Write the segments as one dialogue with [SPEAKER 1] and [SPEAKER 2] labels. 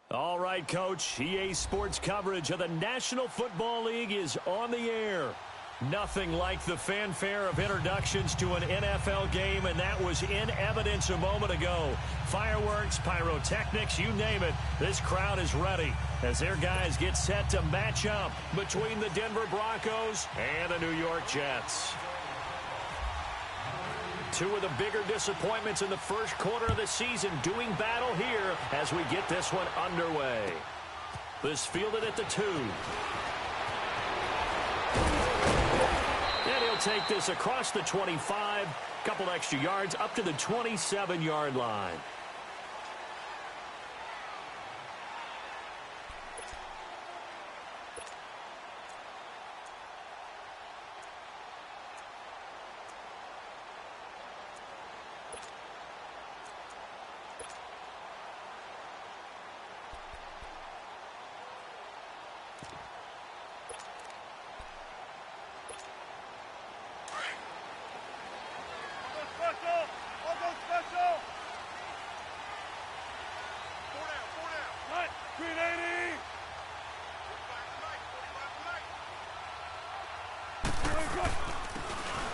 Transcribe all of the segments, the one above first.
[SPEAKER 1] All right, Coach. EA Sports coverage of the National Football League is on the air. Nothing like the fanfare of introductions to an NFL game, and that was in evidence a moment ago. Fireworks, pyrotechnics, you name it. This crowd is ready as their guys get set to match up between the Denver Broncos and the New York Jets. Two of the bigger disappointments in the first quarter of the season doing battle here as we get this one underway. This fielded at the 2. And he'll take this across the 25, couple extra yards up to the 27-yard line.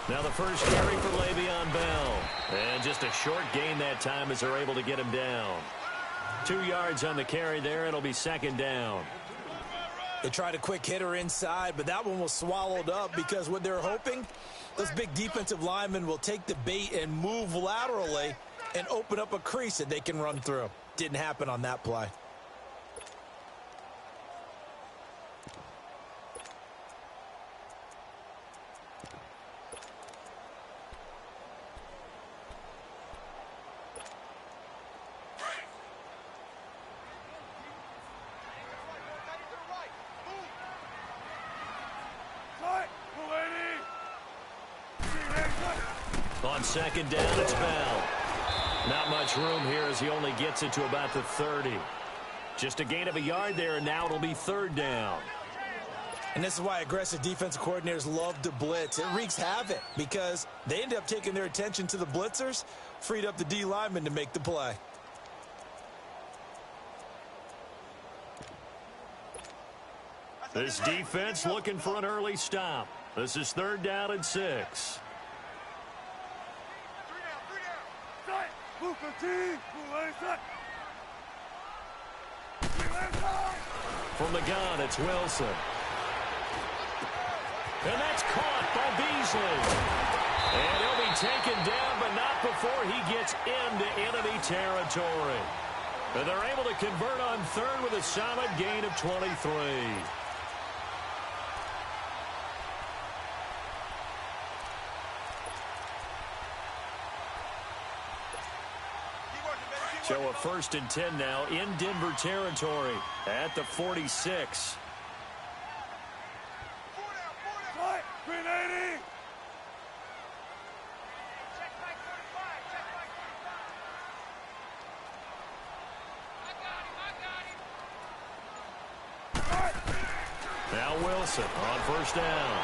[SPEAKER 1] Now the first carry for Le'Veon Bell. And just a short gain that time as they're able to get him down. 2 yards on the carry there. It'll be second down.
[SPEAKER 2] They tried a quick hitter inside, but that one was swallowed up because what they're hoping, those big defensive linemen will take the bait and move laterally and open up a crease that they can run through. Didn't happen on that play.
[SPEAKER 1] On second down, it's Bell. Not much room here as he only gets it to about the 30. Just a gain of a yard there, and now it'll be third down.
[SPEAKER 2] And this is why aggressive defensive coordinators love to blitz. It wreaks havoc because they end up taking their attention to the blitzers, freed up the D lineman to make the play.
[SPEAKER 1] This defense looking for an early stop. This is third down and 6. From the gun, it's Wilson. And that's caught by Beasley. And he'll be taken down, but not before he gets into enemy territory. And they're able to convert on third with a solid gain of 23. So a 1st and 10 now in Denver territory at the 46. Now Wilson on first down.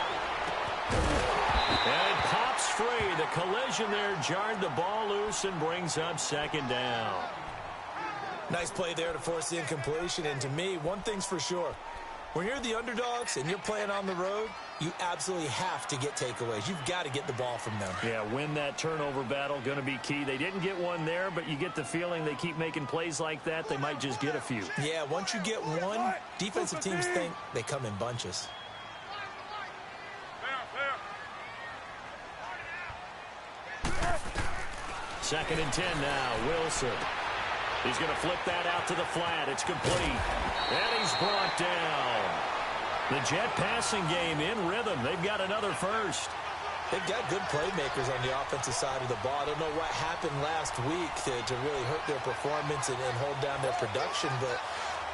[SPEAKER 1] And it pops free. The collision there jarred the ball loose and brings up second down.
[SPEAKER 2] Nice play there to force the incompletion. And to me, one thing's for sure. When you're the underdogs and you're playing on the road, you absolutely have to get takeaways. You've got to get the ball from them.
[SPEAKER 1] Yeah, win that turnover battle, going to be key. They didn't get one there, but you get the feeling they keep making plays like that, they might just get a few.
[SPEAKER 2] Yeah, once you get one, defensive teams think they come in bunches.
[SPEAKER 1] Second and 10 now, Wilson. He's going to flip that out to the flat. It's complete. And he's brought down. The Jet passing game in rhythm. They've got another first.
[SPEAKER 2] They've got good playmakers on the offensive side of the ball. I don't know what happened last week to really hurt their performance and hold down their production, but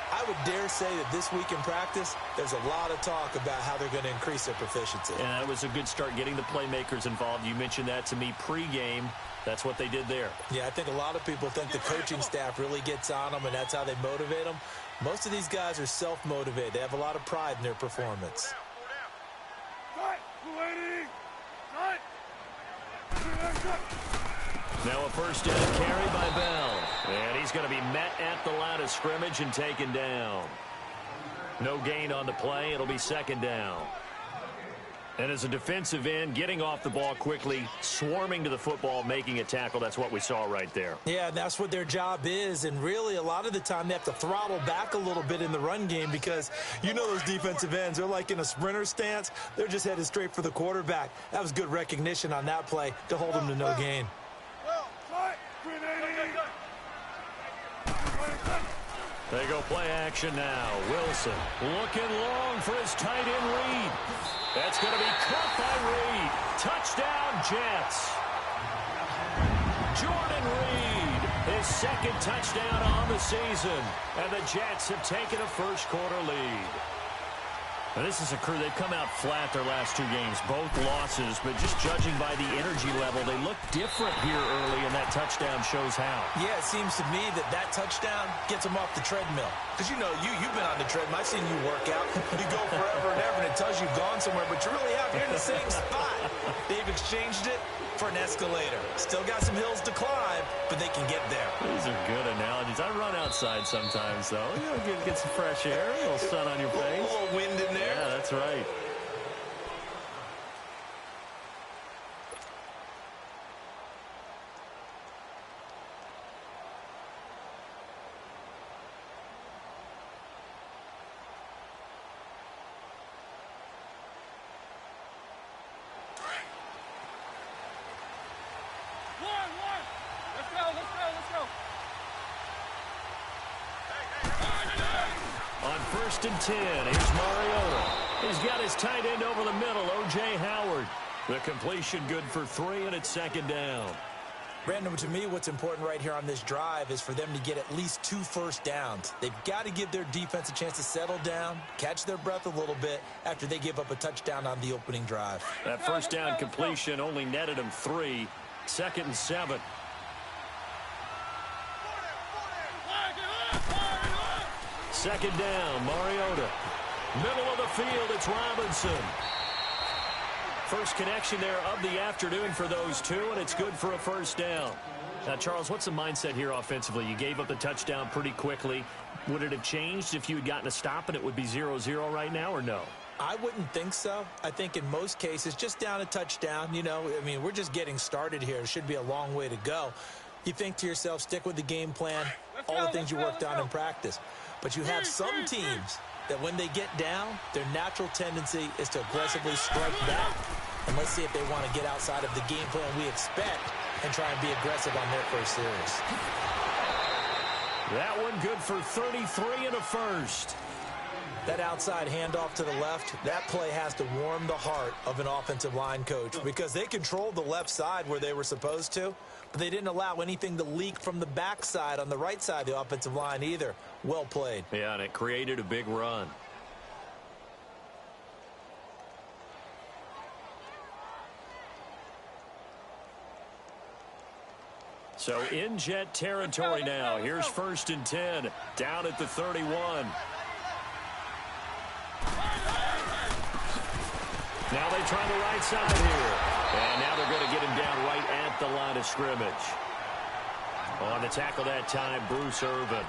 [SPEAKER 2] I would dare say that this week in practice, there's a lot of talk about how they're going to increase their proficiency.
[SPEAKER 1] And it was a good start getting the playmakers involved. You mentioned that to me pregame. That's what they did there.
[SPEAKER 2] Yeah, I think a lot of people think the coaching staff really gets on them, and that's how they motivate them. Most of these guys are self-motivated. They have a lot of pride in their performance.
[SPEAKER 1] Now a first down carry by Bell. And he's going to be met at the line of scrimmage and taken down. No gain on the play. It'll be second down. And as a defensive end, getting off the ball quickly, swarming to the football, making a tackle, that's what we saw right there.
[SPEAKER 2] Yeah, that's what their job is. And really, a lot of the time, they have to throttle back a little bit in the run game because you know those defensive ends, they're like in a sprinter stance. They're just headed straight for the quarterback. That was good recognition on that play to hold them to no gain.
[SPEAKER 1] They go play action now. Wilson looking long for his tight end Reed. That's going to be caught by Reed. Touchdown, Jets. Jordan Reed, his second touchdown on the season. And the Jets have taken a first-quarter lead. Now, this is a crew, they've come out flat their last two games, both losses, but just judging by the energy level, they look different here early, and that touchdown shows how. Yeah,
[SPEAKER 2] it seems to me that touchdown gets them off the treadmill. Because, you know, you've been on the treadmill. I've seen you work out. You go forever and ever, and it tells you you've gone somewhere, but you really have. You're in the same spot. They've exchanged it for an escalator. Still got some hills to climb, but they can get there.
[SPEAKER 1] These are good analogies. I run outside sometimes, though. You know, get some fresh air, a little sun on your face.
[SPEAKER 2] A little wind in there.
[SPEAKER 1] Yeah, that's right. On 1st and 10, here's Mariota. He's got his tight end over the middle, O.J. Howard. The completion good for 3, and it's second down.
[SPEAKER 2] Brandon, to me, what's important right here on this drive is for them to get at least 2 first downs. They've got to give their defense a chance to settle down, catch their breath a little bit after they give up a touchdown on the opening drive.
[SPEAKER 1] That first down completion only netted them 3. 2nd and 7. Second down, Mariota. Middle of the field, it's Robinson. First connection there of the afternoon for those two, and it's good for a first down. Now, Charles, what's the mindset here offensively? You gave up the touchdown pretty quickly. Would it have changed if you had gotten a stop and it would be 0-0 right now, or no?
[SPEAKER 2] I wouldn't think so. I think in most cases, just down a touchdown, you know, I mean, we're just getting started here. It should be a long way to go. You think to yourself, stick with the game plan, all the things you worked on in practice. But you have some teams that when they get down, their natural tendency is to aggressively strike back. And let's see if they want to get outside of the game plan we expect and try and be aggressive on their first series.
[SPEAKER 1] That one good for 33 and a first.
[SPEAKER 2] That outside handoff to the left, that play has to warm the heart of an offensive line coach because they controlled the left side where they were supposed to, but they didn't allow anything to leak from the backside on the right side of the offensive line either. Well played.
[SPEAKER 1] Yeah, and it created a big run. So in Jet territory now. Here's 1st and 10, down at the 31. Now they try the right side here. And now they're going to get him down right at the line of scrimmage. On the tackle that time, Bruce Irvin.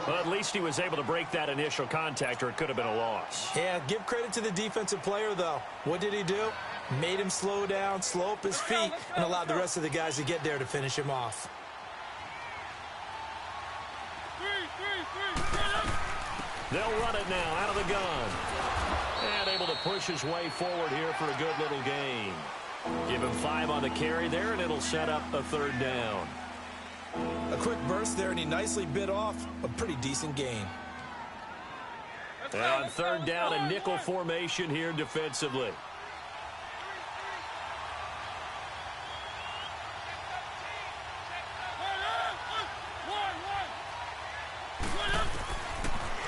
[SPEAKER 1] Well, at least he was able to break that initial contact, or it could have been a loss.
[SPEAKER 2] Yeah, give credit to the defensive player, though. What did he do? Made him slow down, slow up his feet, and allowed the rest of the guys to get there to finish him off.
[SPEAKER 1] They'll run it now out of the gun. And able to push his way forward here for a good little gain. Give him 5 on the carry there, and it'll set up a 3rd down.
[SPEAKER 2] A quick burst there, and he nicely bit off a pretty decent gain.
[SPEAKER 1] And on 3rd down, a nickel formation here defensively.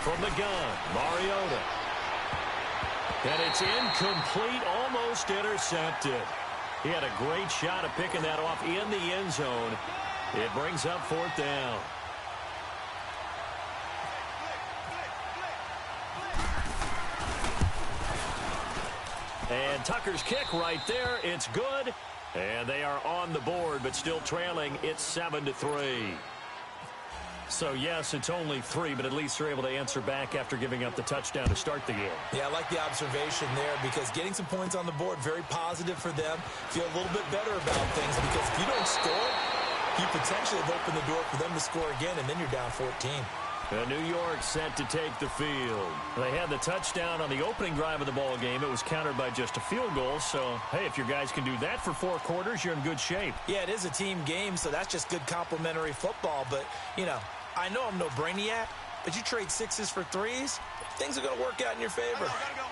[SPEAKER 1] From the gun, Mariota. And it's incomplete, almost intercepted. He had a great shot at picking that off in the end zone. It brings up 4th down. And Tucker's kick right there. It's good. And they are on the board, but still trailing. It's 7-3. So, yes, it's only 3, but at least they're able to answer back after giving up the touchdown to start the game.
[SPEAKER 2] Yeah, I like the observation there because getting some points on the board, very positive for them. Feel a little bit better about things because if you don't score, you potentially have opened the door for them to score again, and then you're down 14.
[SPEAKER 1] New York set to take the field. They had the touchdown on the opening drive of the ball game. It was countered by just a field goal. So, hey, if your guys can do that for 4 quarters, you're in good shape.
[SPEAKER 2] Yeah, it is a team game, so that's just good complementary football. But, you know, I know I'm no brainiac, but you trade 6s for 3s, things are going to work out in your favor.
[SPEAKER 3] Gotta go.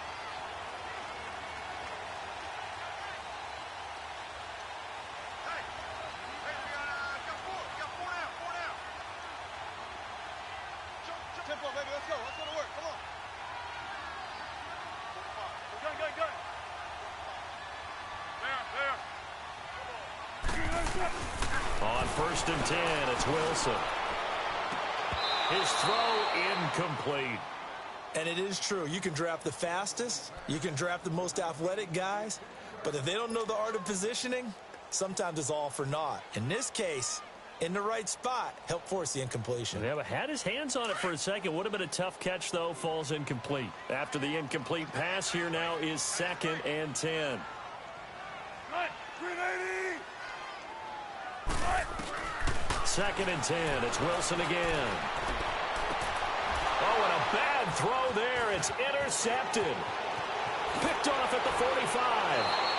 [SPEAKER 3] Tempo, baby, let's go. Let's go to work. Come on. There.
[SPEAKER 1] On 1st and 10, it's Wilson. His throw incomplete.
[SPEAKER 2] And it is true. You can draft the fastest. You can draft the most athletic guys. But if they don't know the art of positioning, sometimes it's all for naught. In this case, in the right spot, help force the incompletion.
[SPEAKER 1] Yeah, but had his hands on it for a second. Would have been a tough catch, though. Falls incomplete. After the incomplete pass, here now is 2nd and 10.
[SPEAKER 3] 380.
[SPEAKER 1] 2nd and 10. It's Wilson again. Oh, and a bad throw there. It's intercepted. Picked off at the 45.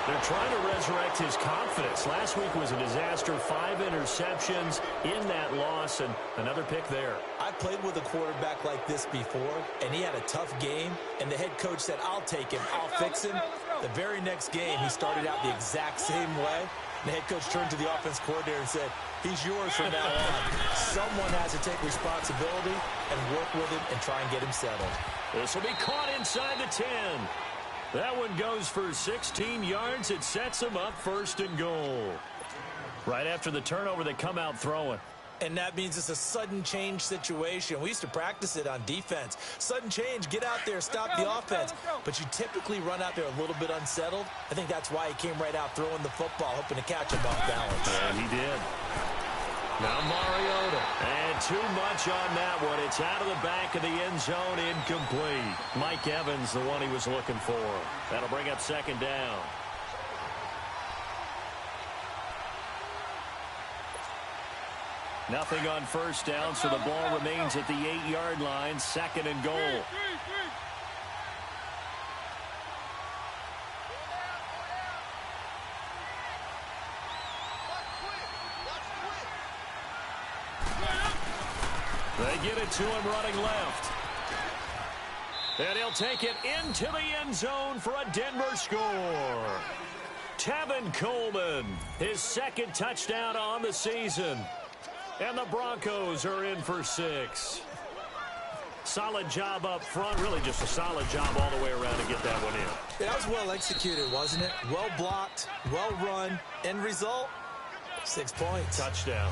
[SPEAKER 1] They're trying to resurrect his confidence. Last week was a disaster. 5 interceptions in that loss, and another pick there.
[SPEAKER 2] I played with a quarterback like this before, and he had a tough game, and the head coach said, I'll take him, I'll fix him. The very next game, he started out the exact same way. The head coach turned to the offense coordinator and said, he's yours from now on. Someone has to take responsibility and work with him and try and get him settled.
[SPEAKER 1] This will be caught inside the 10. That one goes for 16 yards. It sets him up 1st and goal. Right after the turnover, they come out throwing.
[SPEAKER 2] And that means it's a sudden change situation. We used to practice it on defense. Sudden change, get out there, stop the offense. But you typically run out there a little bit unsettled. I think that's why he came right out throwing the football, hoping to catch him off balance.
[SPEAKER 1] And he did. Now Mariota. And too much on that one. It's out of the back of the end zone, incomplete. Mike Evans, the one he was looking for. That'll bring up 2nd down. Nothing on 1st down, so the ball remains at the 8-yard line. 2nd and goal. They get it to him running left. And he'll take it into the end zone for a Denver score. Tevin Coleman, his 2nd touchdown on the season. And the Broncos are in for 6. Solid job up front. Really just a solid job all the way around to get that one in.
[SPEAKER 2] That was well executed, wasn't it? Well blocked, well run. End result, 6 points.
[SPEAKER 1] Touchdown.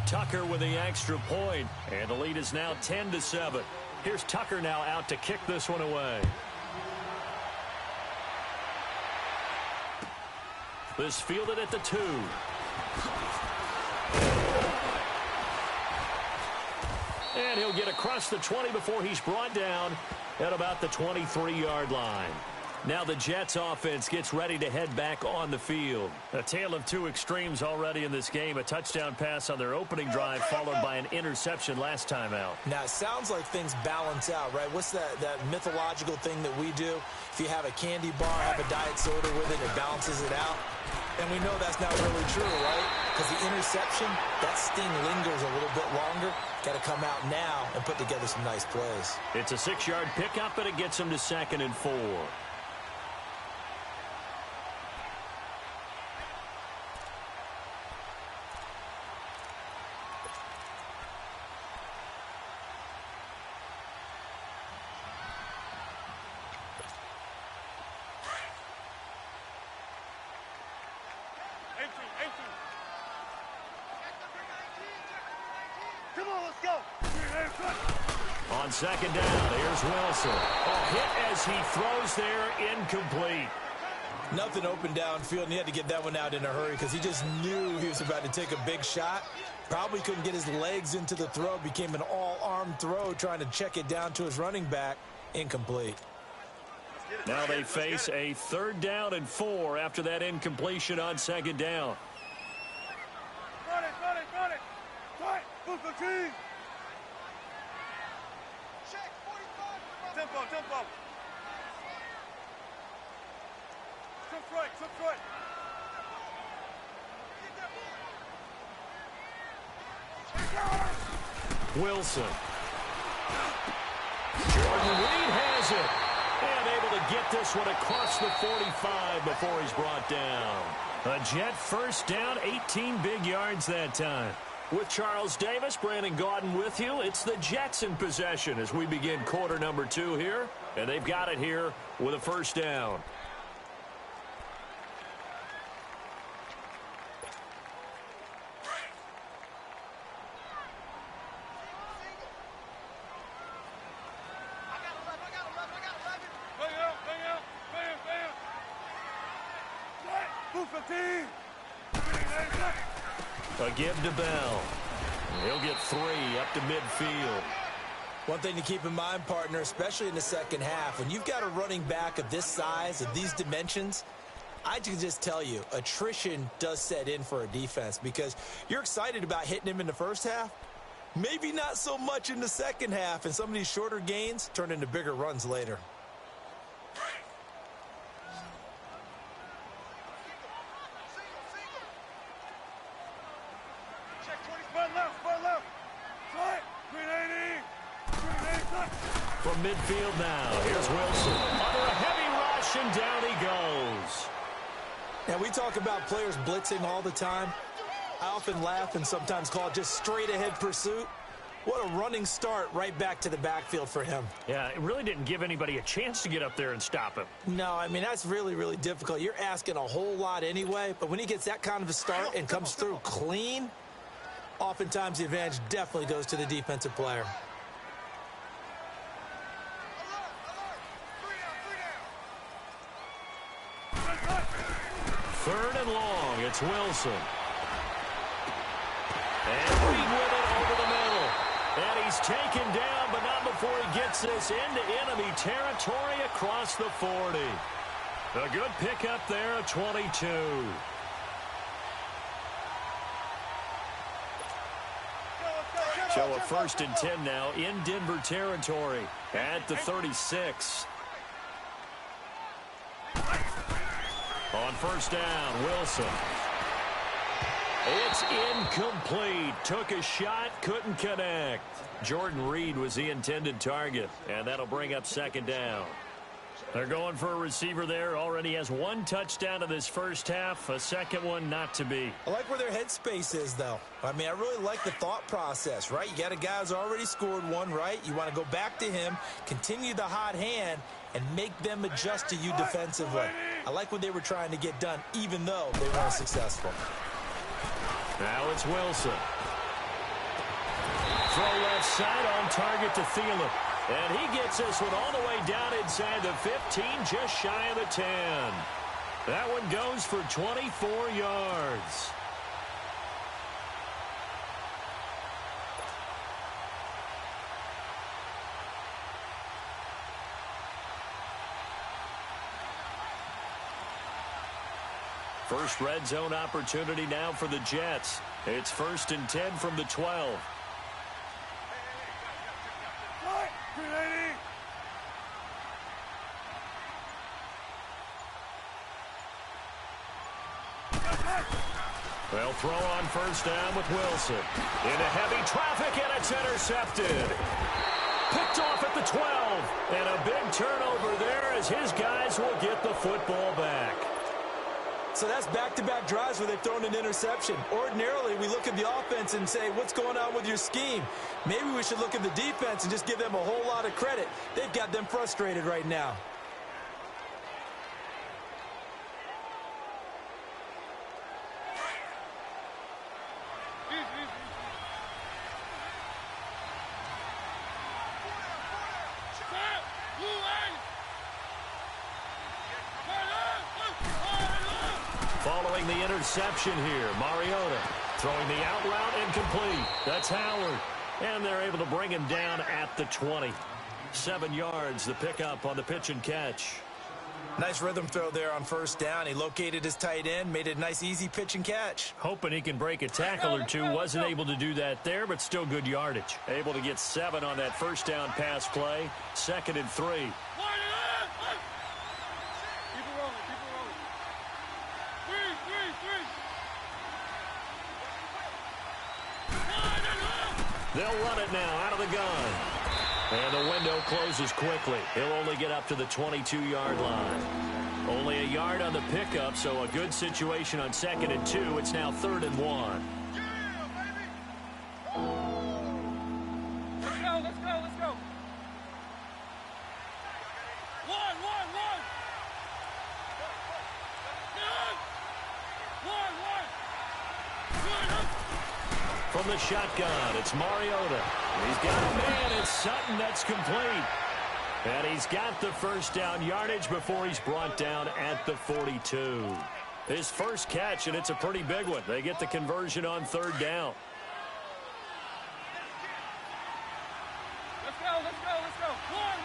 [SPEAKER 1] Tucker with the extra point. And the lead is now 10-7. Here's Tucker now out to kick this one away. This fielded at the 2. And he'll get across the 20 before he's brought down at about the 23-yard line. Now the Jets offense gets ready to head back on the field. A tale of 2 extremes already in this game. A touchdown pass on their opening drive followed by an interception last time out.
[SPEAKER 2] Now, it sounds like things balance out, right? What's that mythological thing that we do? If you have a candy bar, have a diet soda with it, it balances it out. And we know that's not really true, right? Because the interception, that sting lingers a little bit longer. Got to come out now and put together some nice plays.
[SPEAKER 1] It's a 6-yard pickup, and it gets him to 2nd and 4.
[SPEAKER 3] Come on, let's go.
[SPEAKER 1] On 2nd down, here's Wilson. A hit as he throws there, incomplete.
[SPEAKER 2] Nothing open downfield, and he had to get that one out in a hurry because he just knew he was about to take a big shot. Probably couldn't get his legs into the throw. Became an all-arm throw trying to check it down to his running back. Incomplete.
[SPEAKER 1] Now they face a 3rd down and 4 after that incompletion on 2nd down.
[SPEAKER 3] Run it, run it, run it. Right, move the team. Check, 45. Tempo, tempo. Took right, took right.
[SPEAKER 1] Wilson. Jordan Reed has it. And able to get this one across the 45 before he's brought down. A Jet 1st down, 18 big yards that time. With Charles Davis, Brandon Gaudin with you. It's the Jets in possession as we begin quarter number 2 here. And they've got it here with a 1st down. A give to Bell. He'll get 3 up to midfield.
[SPEAKER 2] One thing to keep in mind, partner, especially in the second half, when you've got a running back of this size, of these dimensions, I can just tell you, attrition does set in for a defense because you're excited about hitting him in the first half. Maybe not so much in the second half, and some of these shorter gains turn into bigger runs later.
[SPEAKER 1] From midfield now, here's Wilson. Under a heavy rush, and down he goes.
[SPEAKER 2] Now, we talk about players blitzing all the time. I often laugh and sometimes call it just straight-ahead pursuit. What a running start right back to the backfield for him.
[SPEAKER 1] Yeah, it really didn't give anybody a chance to get up there and stop him.
[SPEAKER 2] No, I mean, that's really, really difficult. You're asking a whole lot anyway, but when he gets that kind of a start and comes through clean, oftentimes the advantage definitely goes to the defensive player.
[SPEAKER 1] Third and long, it's Wilson. And Reed with it over the middle. And he's taken down, but not before he gets this into enemy territory across the 40. A good pickup there at 22. So a 1st and 10 now in Denver territory at the 36. On 1st down, Wilson. It's incomplete. Took a shot, couldn't connect. Jordan Reed was the intended target, and that'll bring up 2nd down. They're going for a receiver there. Already has 1 touchdown in this first half. A second one not to be.
[SPEAKER 2] I like where their headspace is, though. I mean, I really like the thought process, right? You got a guy who's already scored 1, right? You want to go back to him, continue the hot hand, and make them adjust to you defensively. I like what they were trying to get done, even though they weren't successful.
[SPEAKER 1] Now it's Wilson. Throw left side on target to Thielen. And he gets this one all the way down inside the 15, just shy of the 10. That one goes for 24 yards. First red zone opportunity now for the Jets. It's 1st and 10 from the 12. They'll throw on 1st down with Wilson. Into heavy traffic, and it's intercepted. Picked off at the 12. And a big turnover there as his guys will get the football back.
[SPEAKER 2] So that's back-to-back drives where they've thrown an interception. Ordinarily, we look at the offense and say, what's going on with your scheme? Maybe we should look at the defense and just give them a whole lot of credit. They've got them frustrated right now.
[SPEAKER 1] throwing the interception here. Mariota throwing the out route incomplete. That's Howard. And they're able to bring him down at the 20. 7 yards, the pickup on the pitch and catch.
[SPEAKER 2] Nice rhythm throw there on first down. He located his tight end, made it a nice, easy pitch and catch.
[SPEAKER 1] Hoping he can break a tackle or two. Wasn't able to do that there, but still good yardage. Able to get 7 on that first down pass play. 2nd and 3.
[SPEAKER 3] Keep it rolling, keep it rolling. Three.
[SPEAKER 1] They'll run it now out of the gun. And the window closes quickly. He'll only get up to the 22-yard line. Only a yard on the pickup, so a good situation on 2nd and 2. It's now 3rd and 1.
[SPEAKER 3] Let's go, let's go, let's go. One.
[SPEAKER 1] From the shotgun, it's Mariota. He's got a man. It's Sutton. That's complete. And he's got the first down yardage before he's brought down at the 42. His first catch, and it's a pretty big one. They get the conversion on 3rd down.
[SPEAKER 3] Let's go. One.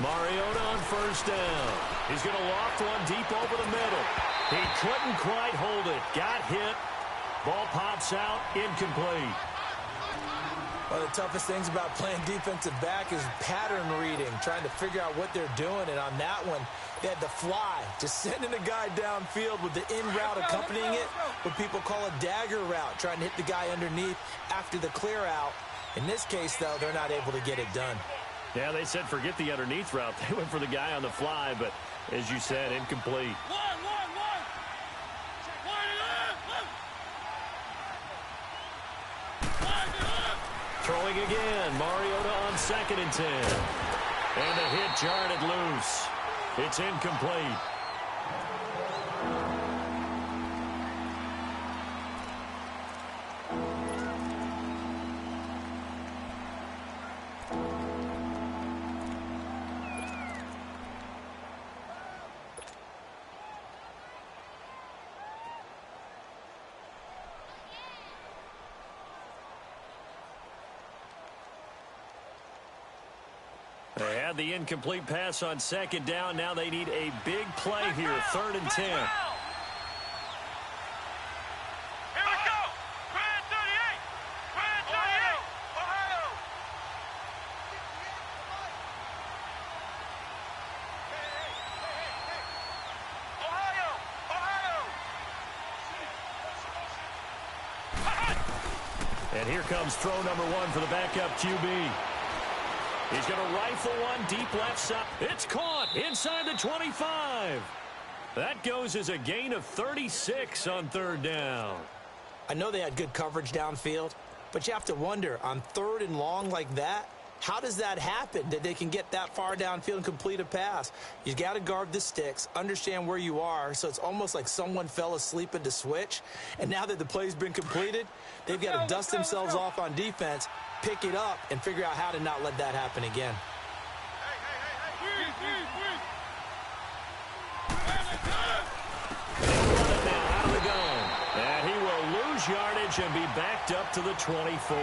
[SPEAKER 1] Mariota on first down. He's going to loft one deep over the middle. He couldn't quite hold it. Got hit. Ball pops out. Incomplete.
[SPEAKER 2] One of the toughest things about playing defensive back is pattern reading, trying to figure out what they're doing. And on that one, they had the fly, just sending a guy downfield with the in route accompanying it, what people call a dagger route, trying to hit the guy underneath after the clear out. In this case, though, they're not able to get it done.
[SPEAKER 1] Yeah, they said forget the underneath route. They went for the guy on the fly, but as you said, incomplete.
[SPEAKER 3] One.
[SPEAKER 1] Throwing again. Mariota on 2nd and 10. And the hit jarred it loose. It's incomplete. They had the incomplete pass on 2nd down. Now they need a big play here. 3rd and 10.
[SPEAKER 3] Here we go. Grand 38. Ohio.
[SPEAKER 1] And here comes throw number 1 for the backup QB. He's going to rifle one deep left side. It's caught inside the 25. That goes as a gain of 36 on 3rd down.
[SPEAKER 2] I know they had good coverage downfield, but you have to wonder, on 3rd and long like that, how does that happen that they can get that far downfield and complete a pass? You've got to guard the sticks, understand where you are, so it's almost like someone fell asleep at the switch, and now that the play's been completed, they've got to dust themselves off on defense, pick it up, and figure out how to not let that happen again.
[SPEAKER 1] Now out of the gun. And he will lose yardage and be backed up to the 24.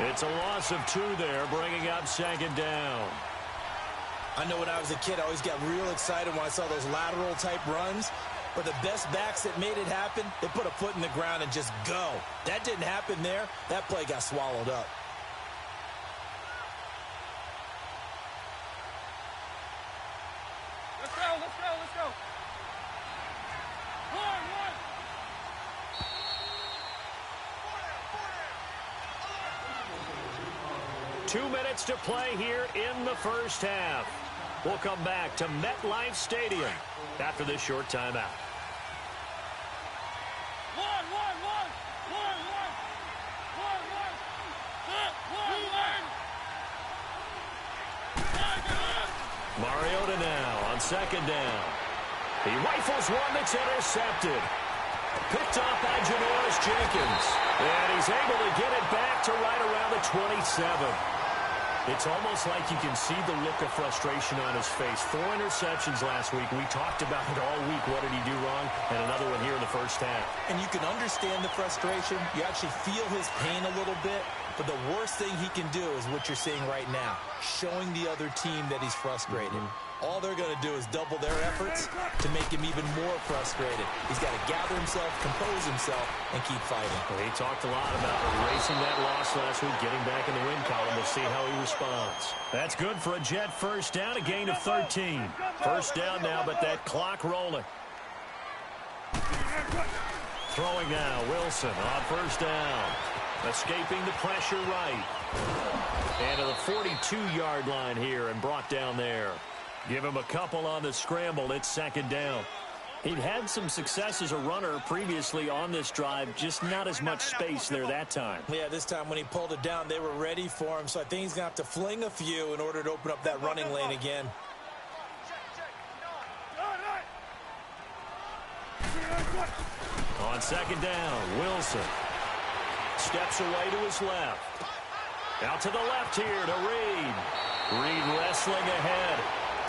[SPEAKER 1] It's a loss of 2 there, bringing up 2nd down.
[SPEAKER 2] I know when I was a kid, I always got real excited when I saw those lateral-type runs. But the best backs that made it happen, they put a foot in the ground and just go. That didn't happen there. That play got swallowed up.
[SPEAKER 3] Let's go. One.
[SPEAKER 1] 2 minutes to play here in the first half. We'll come back to MetLife Stadium after this short timeout.
[SPEAKER 3] One.
[SPEAKER 1] Mariota now on 2nd down. He rifles one that's intercepted. Picked off by Janoris Jenkins. And he's able to get it back to right around the 27. It's almost like you can see the look of frustration on his face. 4 interceptions last week. We talked about it all week. What did he do wrong? And another one here in the first half.
[SPEAKER 2] And you can understand the frustration. You actually feel his pain a little bit. But the worst thing he can do is what you're seeing right now, showing the other team that he's frustrated. All they're going to do is double their efforts to make him even more frustrated. He's got to gather himself, compose himself, and keep fighting.
[SPEAKER 1] Well, he talked a lot about erasing that loss last week, getting back in the win column. We'll see how he responds. That's good for a Jet first down, a gain of 13. First down now, but that clock rolling. Throwing now, Wilson on first down. Escaping the pressure right. And to the 42-yard line here and brought down there. Give him a couple on the scramble. It's second down. He'd had some success as a runner previously on this drive, just not as much space there that time.
[SPEAKER 2] Yeah, this time when he pulled it down, they were ready for him, so I think he's going to have to fling a few in order to open up that running lane again.
[SPEAKER 1] On second down, Wilson steps away to his left. Out to the left here to Reed. Reed wrestling ahead.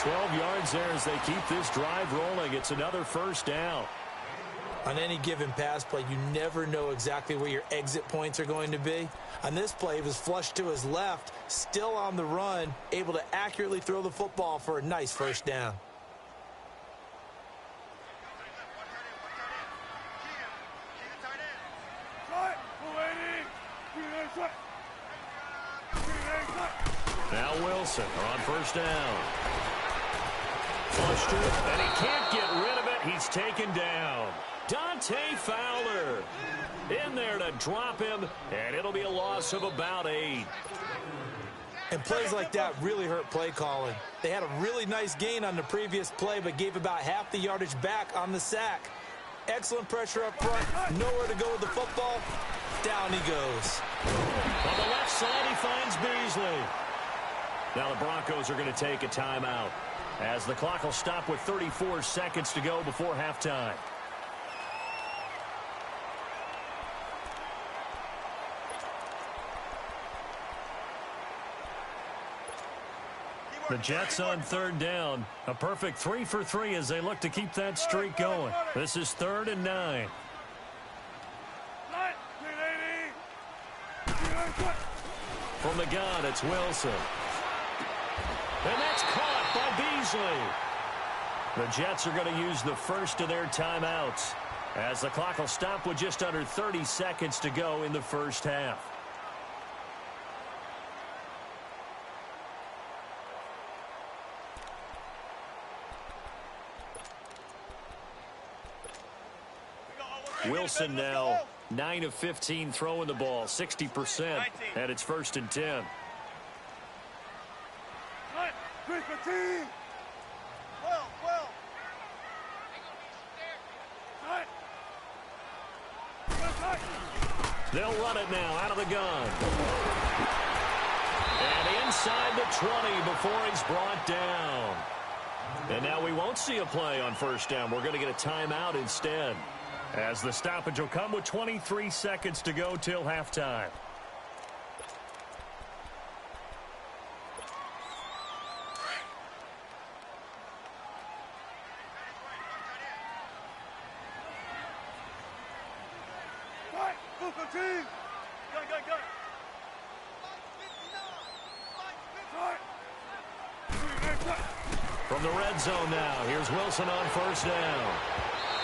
[SPEAKER 1] 12 yards there as they keep this drive rolling. It's another first down.
[SPEAKER 2] On any given pass play, you never know exactly where your exit points are going to be. On this play, he was flushed to his left, still on the run, able to accurately throw the football for a nice first down.
[SPEAKER 1] Now Wilson on first down. Flushed it, and he can't get rid of it. He's taken down. Dante Fowler in there to drop him, and it'll be a loss of about 8.
[SPEAKER 2] And plays like that really hurt play calling. They had a really nice gain on the previous play, but gave about half the yardage back on the sack. Excellent pressure up front. Nowhere to go with the football. Down he goes.
[SPEAKER 1] On the left side, he finds Beasley. Now the Broncos are going to take a timeout, as the clock will stop with 34 seconds to go before halftime. The Jets on third down. A perfect 3 for 3 as they look to keep that streak going. This is 3rd and 9. From the gun, it's Wilson. And that's caught by Beasley. The Jets are going to use the first of their timeouts, as the clock will stop with just under 30 seconds to go in the first half. Wilson now 9 of 15 throwing the ball, 60%, and it's 1st and 10. They'll run it now out of the gun. And inside the 20 before he's brought down. And now we won't see a play on first down. We're going to get a timeout instead, as the stoppage will come with 23 seconds to go till halftime. From the red zone now, here's Wilson on first down.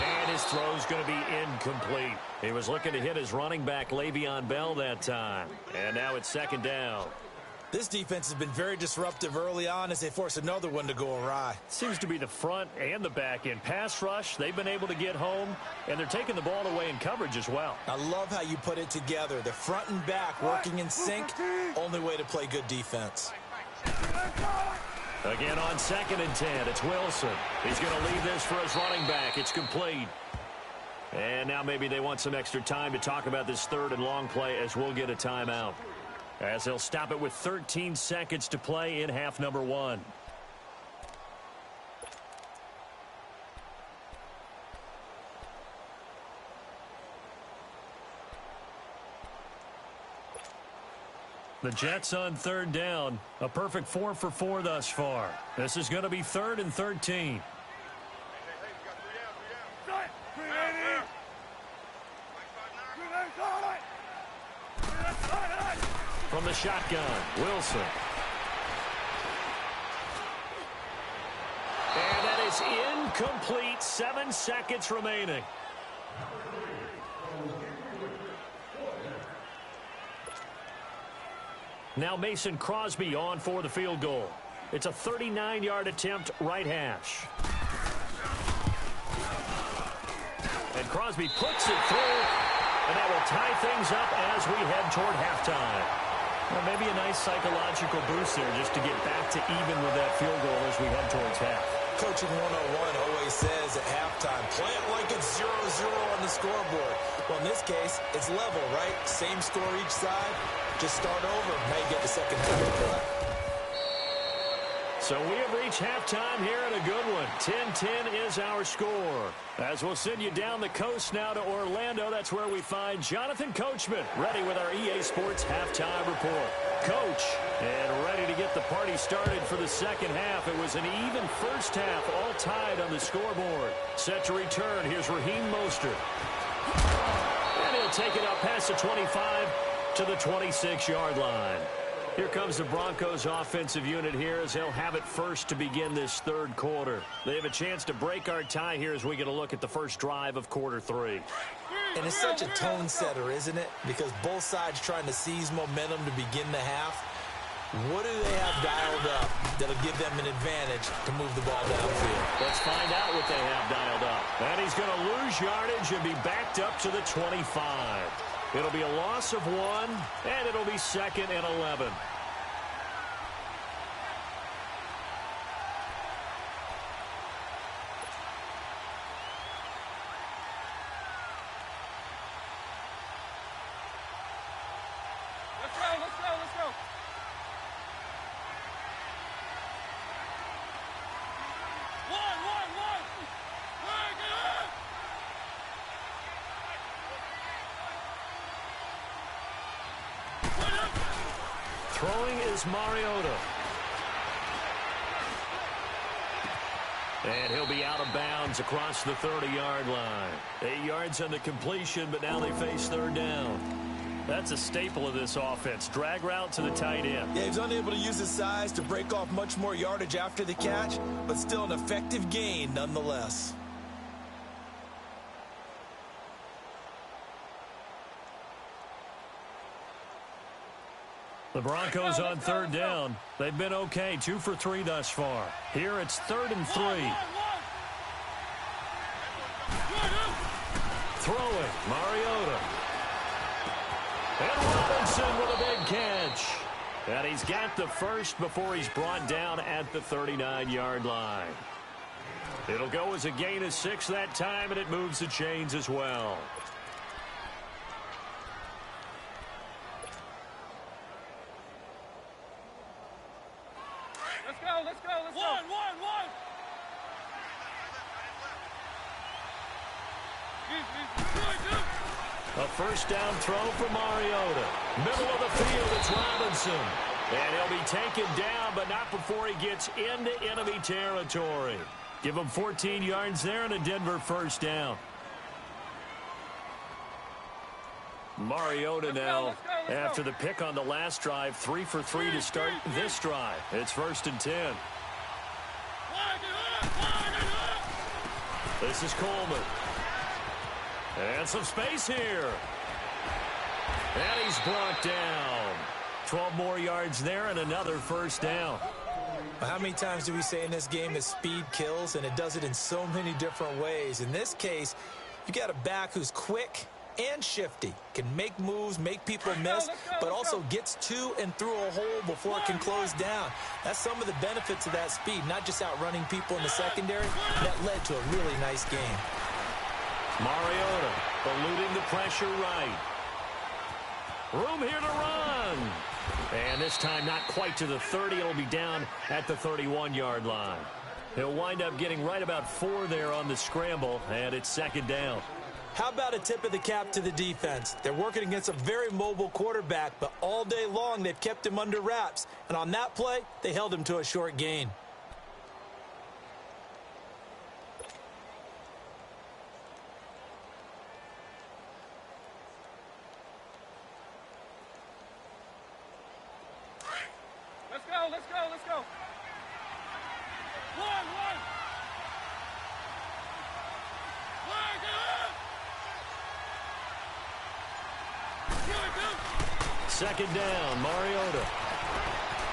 [SPEAKER 1] And his throw's going to be incomplete. He was looking to hit his running back, Le'Veon Bell, that time. And now it's 2nd down.
[SPEAKER 2] This defense has been very disruptive early on as they force another one to go awry.
[SPEAKER 1] Seems to be the front and the back end. Pass rush, they've been able to get home, and they're taking the ball away in coverage as well.
[SPEAKER 2] I love how you put it together. The front and back working in sync. Only way to play good defense.
[SPEAKER 1] Again on 2nd and 10, it's Wilson. He's going to leave this for his running back. It's complete. And now maybe they want some extra time to talk about this 3rd and long play, as we'll get a timeout, as they'll stop it with 13 seconds to play in half number 1. The Jets on third down. A perfect 4 for 4 thus far. This is going to be 3rd and 13. From the shotgun, Wilson. And that is incomplete. 7 seconds remaining. Now Mason Crosby on for the field goal. It's a 39-yard attempt, right hash. And Crosby puts it through, and that will tie things up as we head toward halftime. Well, maybe a nice psychological boost there just to get back to even with that field goal as we head towards half.
[SPEAKER 2] Coaching 101 always says at halftime, play it like it's 0-0 on the scoreboard. Well, in this case, it's level, right? Same score each side. Just start over. Now you get the second half of play.
[SPEAKER 1] So we have reached halftime here in a good one. 10-10 is our score. As we'll send you down the coast now to Orlando, that's where we find Jonathan Coachman ready with our EA Sports halftime report. Coach, and ready to get the party started for the second half. It was an even first half, all tied on the scoreboard. Set to return, here's Raheem Mostert. And he'll take it up past the 25 to the 26-yard line. Here comes the Broncos offensive unit here as they'll have it first to begin this third quarter. They have a chance to break our tie here as we get a look at the first drive of quarter 3.
[SPEAKER 2] And it's such a tone setter, isn't it? Because both sides trying to seize momentum to begin the half. What do they have dialed up that'll give them an advantage to move the ball downfield?
[SPEAKER 1] Let's find out what they have dialed up. And he's going to lose yardage and be backed up to the 25. It'll be a loss of 1, and it'll be 2nd and 11.
[SPEAKER 3] Let's go. One.
[SPEAKER 1] Throwing is Mariota. And he'll be out of bounds across the 30-yard line. 8 yards on the completion, but now they face third down. That's a staple of this offense. Drag route to the tight end.
[SPEAKER 2] Yeah, he's unable to use his size to break off much more yardage after the catch, but still an effective gain nonetheless.
[SPEAKER 1] The Broncos on third down. They've been okay, 2 for 3 thus far. Here it's 3rd and 3. Throwing, Mariota. And Robinson with a big catch. And he's got the first before he's brought down at the 39-yard line. It'll go as a gain of 6 that time, and it moves the chains as well.
[SPEAKER 3] Let's go. One.
[SPEAKER 1] A first down throw for Mariota. Middle of the field, it's Robinson. And he'll be taken down, but not before he gets into enemy territory. Give him 14 yards there and a Denver first down. Mariota now, after the pick on the last drive, 3 for 3 to start this drive. It's 1st and 10. This is Coleman. And some space here. And he's brought down. 12 more yards there and another first down.
[SPEAKER 2] How many times do we say in this game that speed kills, and it does it in so many different ways? In this case, you got a back who's quick and shifty, can make moves, make people miss, but also gets to and through a hole before it can close down. That's some of the benefits of that speed, not just outrunning people in the secondary. That led to a really nice game.
[SPEAKER 1] Mariota eluding the pressure right. Room here to run. And this time not quite to the 30. It'll be down at the 31-yard line. He'll wind up getting right about 4 there on the scramble, and it's 2nd down.
[SPEAKER 2] How about a tip of the cap to the defense? They're working against a very mobile quarterback, but all day long they've kept him under wraps. And on that play, they held him to a short gain.
[SPEAKER 3] Let's go, let's go, let's go. One.
[SPEAKER 1] Second down, Mariota.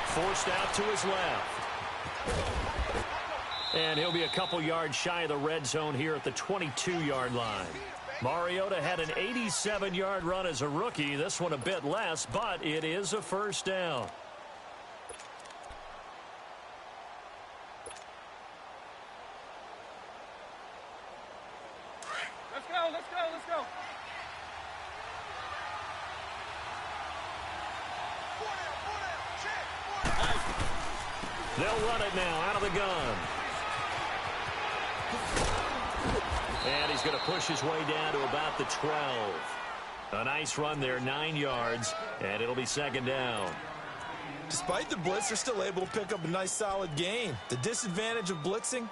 [SPEAKER 1] Forced out to his left. And he'll be a couple yards shy of the red zone here at the 22-yard line. Mariota had an 87-yard run as a rookie. This one a bit less, but it is a first down.
[SPEAKER 3] Let's go, let's go, let's go.
[SPEAKER 1] They'll run it now out of the gun. And he's going to push his way down to about the 12. A nice run there, 9 yards, and it'll be second down.
[SPEAKER 2] Despite the blitz, they're still able to pick up a nice solid gain. The disadvantage of blitzing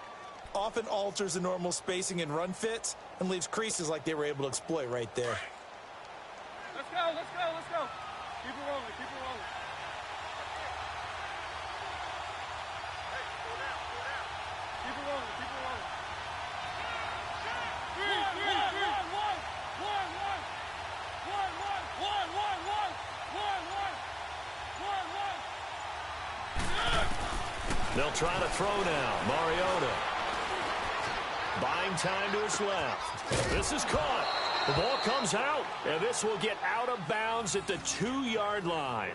[SPEAKER 2] often alters the normal spacing and run fits and leaves creases like they were able to exploit right there.
[SPEAKER 3] Let's go, let's go, let's go. Keep it rolling, keep it rolling. Keep it rolling, keep it rolling.
[SPEAKER 1] They'll try to throw now. Mariota. Buying time to his left. This is caught. The ball comes out, and this will get out of bounds at the 2-yard line.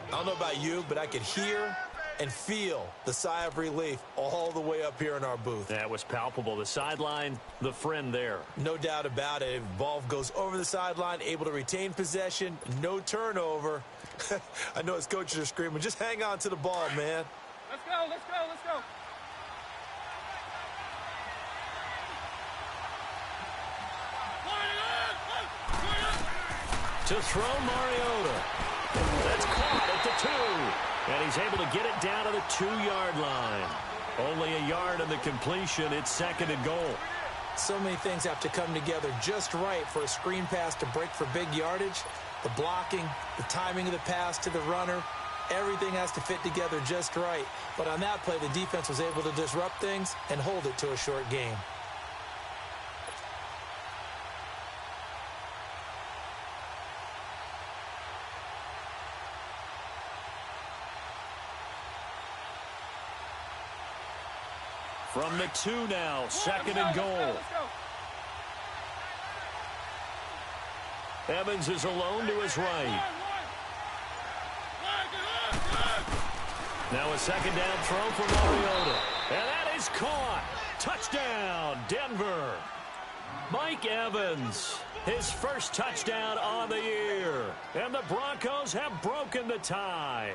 [SPEAKER 2] I don't know about you, but I could hear and feel the sigh of relief all the way up here in our booth.
[SPEAKER 1] That was palpable. The sideline, the friend there.
[SPEAKER 2] No doubt about it. If the ball goes over the sideline, able to retain possession, no turnover. I know his coaches are screaming, just hang on to the ball, man.
[SPEAKER 3] Let's go, let's go, let's go.
[SPEAKER 1] To throw Mariota. That's caught at the 2. And he's able to get it down to the 2-yard line. Only a yard in the completion. It's second and goal.
[SPEAKER 2] So many things have to come together just right for a screen pass to break for big yardage. The blocking, the timing of the pass to the runner, everything has to fit together just right. But on that play, the defense was able to disrupt things and hold it to a short gain.
[SPEAKER 1] From the 2 now, second and goal. Evans is alone to his right. Now a second down throw for Mariota. And that is caught. Touchdown, Denver. Mike Evans, his first touchdown on the year. And the Broncos have broken the tie.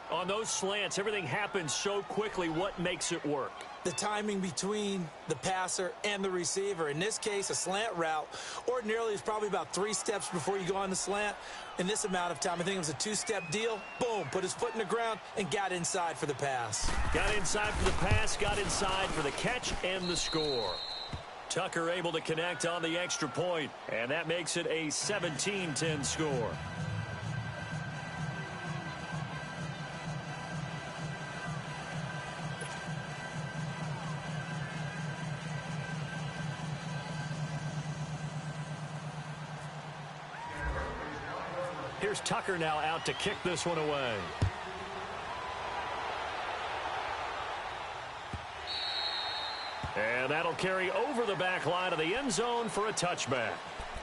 [SPEAKER 1] On those slants, everything happens so quickly. What makes it work?
[SPEAKER 2] The timing between the passer and the receiver. In this case, a slant route ordinarily is probably about 3 steps before you go on the slant. In this amount of time, I think it was a 2-step deal. Boom, put his foot in the ground and got inside for the pass.
[SPEAKER 1] Got inside for the pass, got inside for the catch and the score. Tucker able to connect on the extra point, and that makes it a 17-10 score. Here's Tucker now out to kick this one away. And that'll carry over the back line of the end zone for a touchback.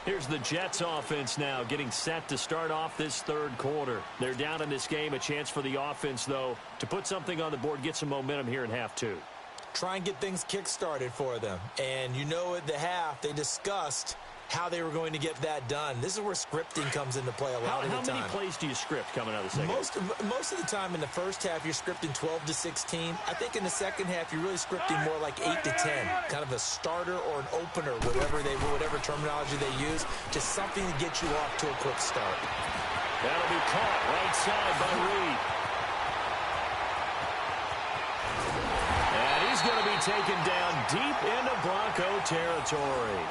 [SPEAKER 1] Here's the Jets offense now getting set to start off this third quarter. They're down in this game. A chance for the offense, though, to put something on the board, get some momentum here in half 2.
[SPEAKER 2] Try and get things kick-started for them. And you know at the half, they discussed how they were going to get that done. This is where scripting comes into play a lot of the time.
[SPEAKER 1] How many plays do you script coming out of the second half?
[SPEAKER 2] Most of the time in the first half, you're scripting 12 to 16. I think in the second half, you're really scripting more like 8 to 10. Kind of a starter or an opener, whatever terminology they use. Just something to get you off to a quick start.
[SPEAKER 1] That'll be caught right side by Reed. And he's going to be taken down deep into Bronco territory.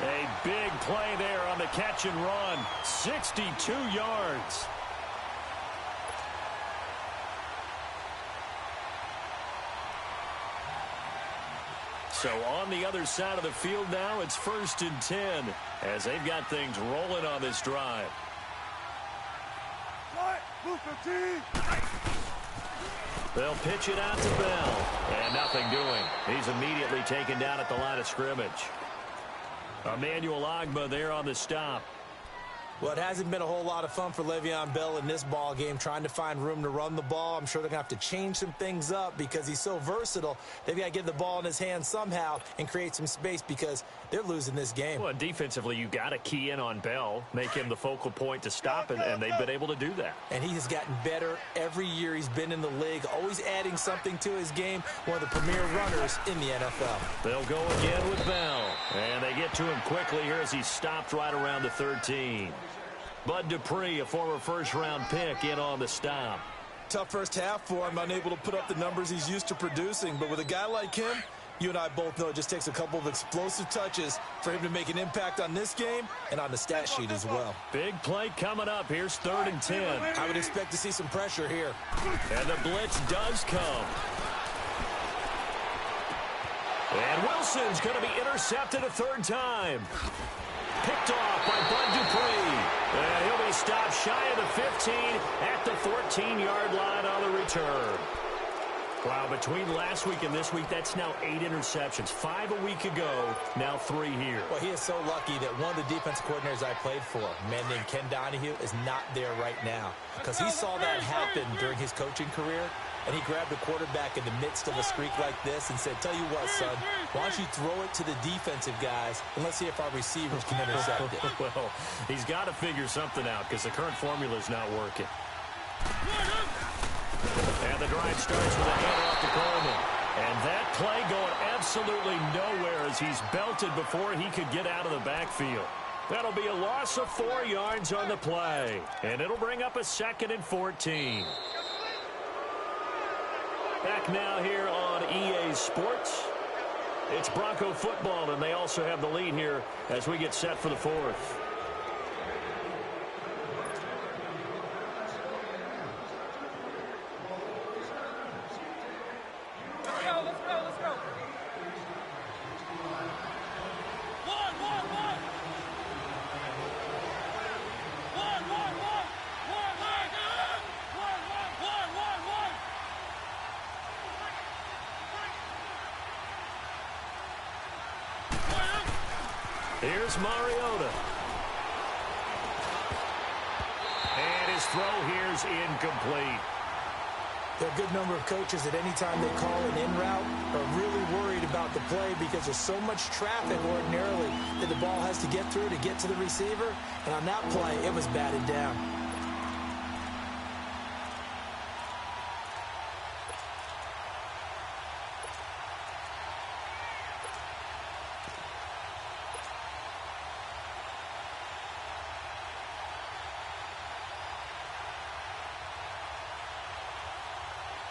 [SPEAKER 1] A big play there on the catch and run. 62 yards. So on the other side of the field now, it's 1st and 10 as they've got things rolling on this drive. They'll pitch it out to Bell. And nothing doing. He's immediately taken down at the line of scrimmage. Emmanuel Ogbah there on the stop.
[SPEAKER 2] Well, it hasn't been a whole lot of fun for Le'Veon Bell in this ball game, trying to find room to run the ball. I'm sure they're going to have to change some things up because he's so versatile. They've got to get the ball in his hands somehow and create some space because they're losing this game.
[SPEAKER 1] Well, defensively, you got to key in on Bell, make him the focal point to stop, and they've been able to do that.
[SPEAKER 2] And he has gotten better every year he's been in the league, always adding something to his game, one of the premier runners in the NFL.
[SPEAKER 1] They'll go again with Bell, and they get to him quickly here as he's stopped right around the 13. Bud Dupree, a former first-round pick, in on the stop.
[SPEAKER 2] Tough first half for him, unable to put up the numbers he's used to producing. But with a guy like him, you and I both know it just takes a couple of explosive touches for him to make an impact on this game and on the stat sheet as well.
[SPEAKER 1] Big play coming up. Here's 3rd and 10.
[SPEAKER 2] I would expect to see some pressure here.
[SPEAKER 1] And the blitz does come. And Wilson's going to be intercepted a 3rd time. Picked off by Bud Dupree. And he'll be stopped shy of the 15 at the 14-yard line on the return. Wow, between last week and this week, that's now 8 interceptions. 5 a week ago, now 3 here.
[SPEAKER 2] Well, he is so lucky that one of the defensive coordinators I played for, a man named Ken Donahue, is not there right now. Because he saw that happen during his coaching career, and he grabbed a quarterback in the midst of a streak like this and said, tell you what, son, why don't you throw it to the defensive guys, and let's see if our receivers can intercept it.
[SPEAKER 1] Well, he's got to figure something out because the current formula is not working. And the drive starts with a handoff to Coleman. And that play going absolutely nowhere as he's belted before he could get out of the backfield. That'll be a loss of 4 yards on the play. And it'll bring up a 2nd and 14. Back now here on EA Sports. It's Bronco football, and they also have the lead here as we get set for the 4th. Here's Mariota. And his throw here's incomplete.
[SPEAKER 2] There are a good number of coaches at any time they call an in route are really worried about the play because there's so much traffic ordinarily that the ball has to get through to get to the receiver. And on that play, it was batted down.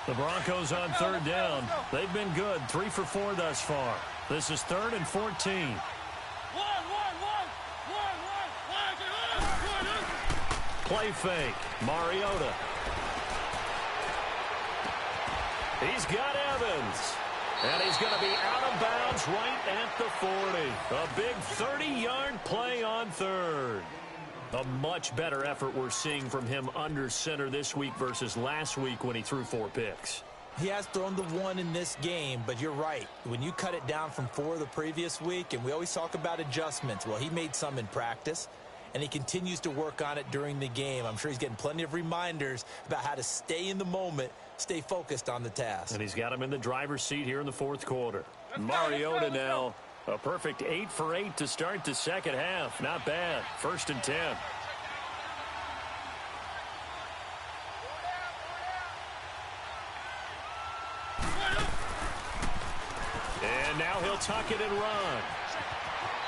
[SPEAKER 1] The Broncos on 3rd down. They've been good. 3 for 4 thus far. This is 3rd and 14. Play fake. Mariota. He's got Evans. And he's going to be out of bounds right at the 40. A big 30-yard play on 3rd. A much better effort we're seeing from him under center this week versus last week when he threw 4 picks.
[SPEAKER 2] He has thrown the 1 in this game, but you're right. When you cut it down from 4 the previous week, and we always talk about adjustments, well, he made some in practice, and he continues to work on it during the game. I'm sure he's getting plenty of reminders about how to stay in the moment, stay focused on the task.
[SPEAKER 1] And he's got him in the driver's seat here in the 4th quarter. Mariota now A perfect 8 for 8 to start the second half. Not bad. 1st and 10. And now he'll tuck it and run.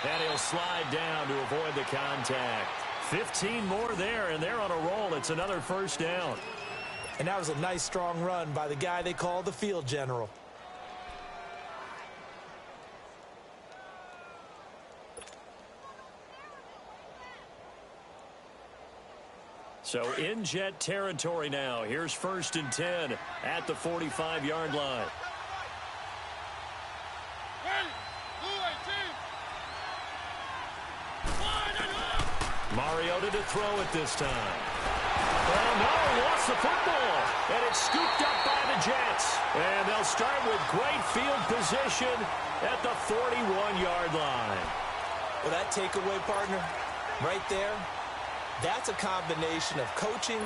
[SPEAKER 1] And he'll slide down to avoid the contact. 15 more there, and they're on a roll. It's another 1st down.
[SPEAKER 2] And that was a nice, strong run by the guy they call the field general.
[SPEAKER 1] So in Jet territory now. Here's 1st and 10 at the 45-yard line. Mariota to throw it this time. Oh, no, he lost the football. And it's scooped up by the Jets. And they'll start with great field position at the 41-yard line.
[SPEAKER 2] Well, that takeaway, partner, right there, that's a combination of coaching,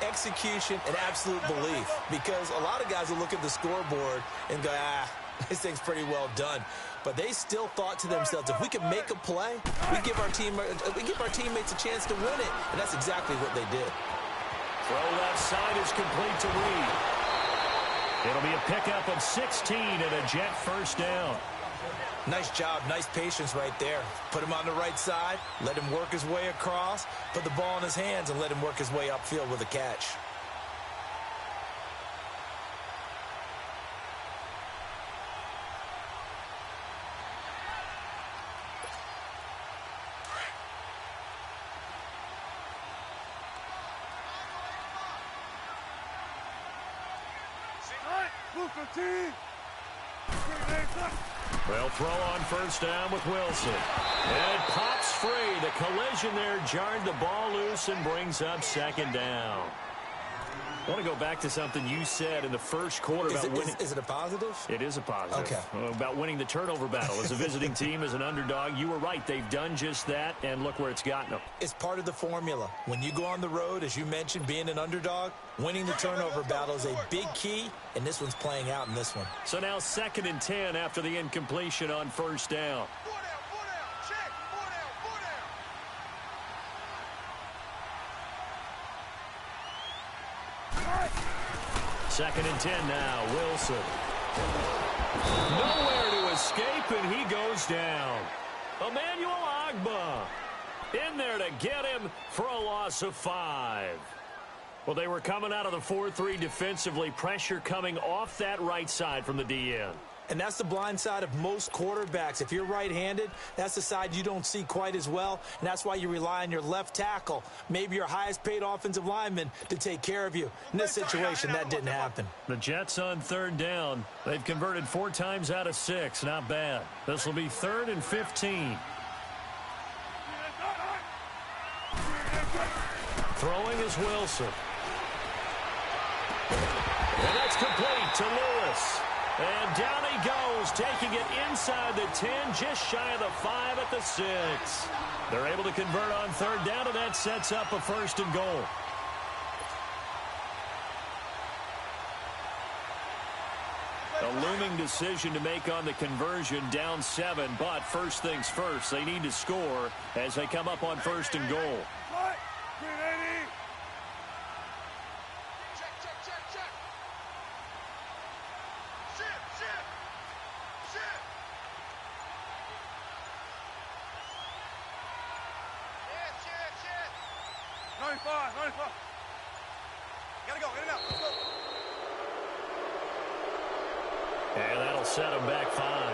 [SPEAKER 2] execution, and absolute belief. Because a lot of guys will look at the scoreboard and go, this thing's pretty well done. But they still thought to themselves, if we can make a play, we give our teammates a chance to win it. And that's exactly what they did.
[SPEAKER 1] Throw left side is complete to Reed. It'll be a pickup of 16 and a Jet 1st down.
[SPEAKER 2] Nice job, nice patience right there. Put him on the right side, let him work his way across, put the ball in his hands, and let him work his way upfield with a catch.
[SPEAKER 1] They'll throw on 1st down with Wilson. And it pops free. The collision there jarred the ball loose and brings up 2nd down. I want to go back to something you said in the first quarter about winning.
[SPEAKER 2] Is it a positive?
[SPEAKER 1] It is a positive.
[SPEAKER 2] Okay.
[SPEAKER 1] About winning the turnover battle as a visiting team, as an underdog. You were right. They've done just that, and look where it's gotten them.
[SPEAKER 2] It's part of the formula. When you go on the road, as you mentioned, being an underdog, winning the turnover battle is a big key, and this one's playing out in this one.
[SPEAKER 1] So now 2nd and 10 after the incompletion on 1st down. 2nd and 10 now. Wilson. Nowhere to escape, and he goes down. Emmanuel Ogbah in there to get him for a loss of 5. Well, they were coming out of the 4-3 defensively. Pressure coming off that right side from the DN.
[SPEAKER 2] And that's the blind side of most quarterbacks. If you're right-handed, that's the side you don't see quite as well, and that's why you rely on your left tackle, maybe your highest-paid offensive lineman, to take care of you. In this situation, that didn't happen.
[SPEAKER 1] The Jets on 3rd down. They've converted 4 times out of 6. Not bad. This will be 3rd and 15. Throwing is Wilson. And that's complete to Lewis. And down he goes, taking it inside the 10, just shy of the 5 at the 6. They're able to convert on 3rd down, and that sets up a 1st and goal. A looming decision to make on the conversion, down 7, but first things first, they need to score as they come up on 1st and goal. And that'll set him back 5.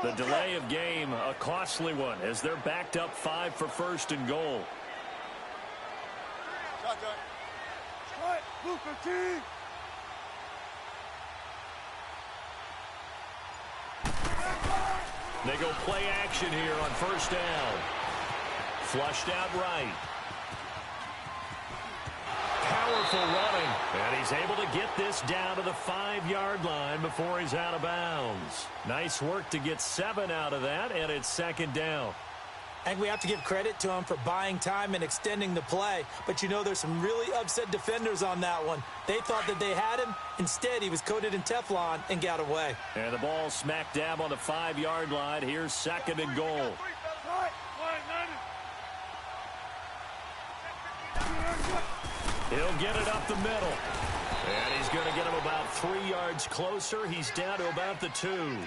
[SPEAKER 1] The delay of game, a costly one, as they're backed up 5 for 1st and goal. They go play action here on 1st down. Flushed out right. Powerful running. And he he's able to get this down to the 5-yard line before he's out of bounds. Nice work to get 7 out of that, and it's second down.
[SPEAKER 2] I think we have to give credit to him for buying time and extending the play. But, you know, there's some really upset defenders on that one. They thought that they had him. Instead, he was coated in Teflon and got away.
[SPEAKER 1] And the ball smack dab on the 5-yard line. Here's second and goal. He'll get it up the middle. And he's going to get him about 3 yards closer. He's down to about the 2.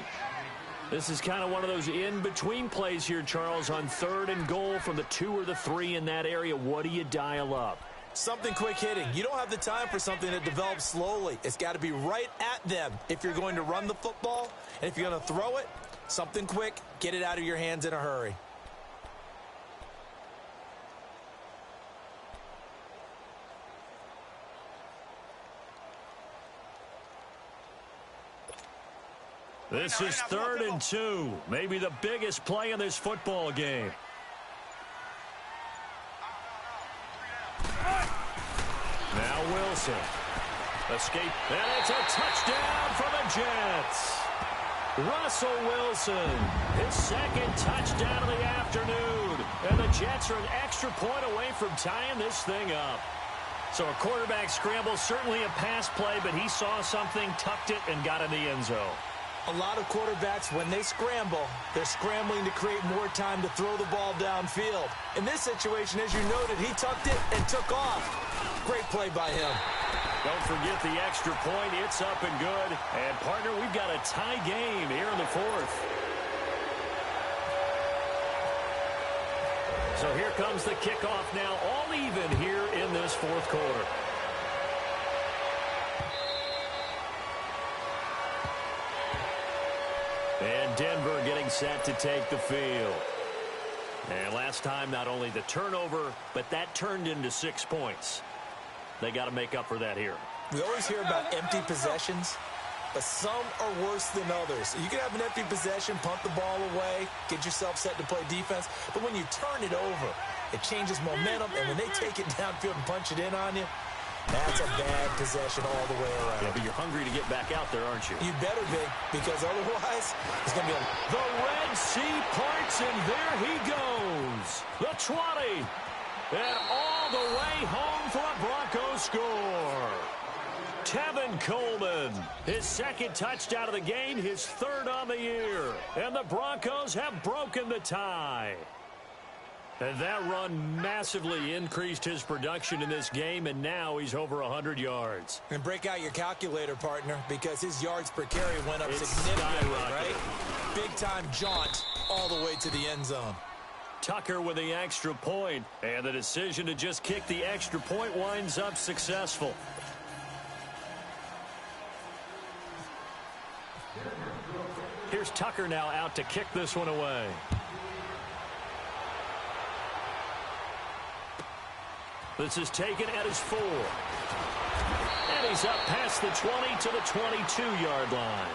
[SPEAKER 1] This is kind of one of those in-between plays here, Charles, on 3rd and goal from the 2 or the 3 in that area. What do you dial up?
[SPEAKER 2] Something quick hitting. You don't have the time for something that develops slowly. It's got to be right at them if you're going to run the football. And if you're going to throw it, something quick, get it out of your hands in a hurry.
[SPEAKER 1] This is 3rd and 2. Maybe the biggest play in this football game. Now Wilson. Escape. And it's a touchdown for the Jets. Russell Wilson. His 2nd touchdown of the afternoon. And the Jets are an extra point away from tying this thing up. So a quarterback scramble, certainly a pass play, but he saw something, tucked it, and got in the end zone.
[SPEAKER 2] A lot of quarterbacks, when they scramble, they're scrambling to create more time to throw the ball downfield. In this situation, as you noted, he tucked it and took off. Great play by him.
[SPEAKER 1] Don't forget the extra point. It's up and good. And, partner, we've got a tie game here in the 4th. So here comes the kickoff now, all even here in this 4th quarter. And Denver getting set to take the field. And last time, not only the turnover, but that turned into 6 points. They got to make up for that here.
[SPEAKER 2] We always hear about empty possessions, but some are worse than others. You can have an empty possession, punt the ball away, get yourself set to play defense, but when you turn it over, it changes momentum, and when they take it downfield and punch it in on you, that's a bad possession all the way around.
[SPEAKER 1] Yeah, but you're hungry to get back out there, aren't you?
[SPEAKER 2] You better be, because otherwise, it's going to be
[SPEAKER 1] the Red Sea parts, and there he goes. The 20. And all the way home for a Broncos score. Tevin Coleman, his 2nd touchdown of the game, his 3rd on the year. And the Broncos have broken the tie. And that run massively increased his production in this game, and now he's over 100 yards.
[SPEAKER 2] And break out your calculator, partner, because his yards per carry went up significantly, right? Big-time jaunt all the way to the end zone.
[SPEAKER 1] Tucker with the extra point, and the decision to just kick the extra point winds up successful. Here's Tucker now out to kick this one away. This is taken at his 4. And he's up past the 20 to the 22-yard line.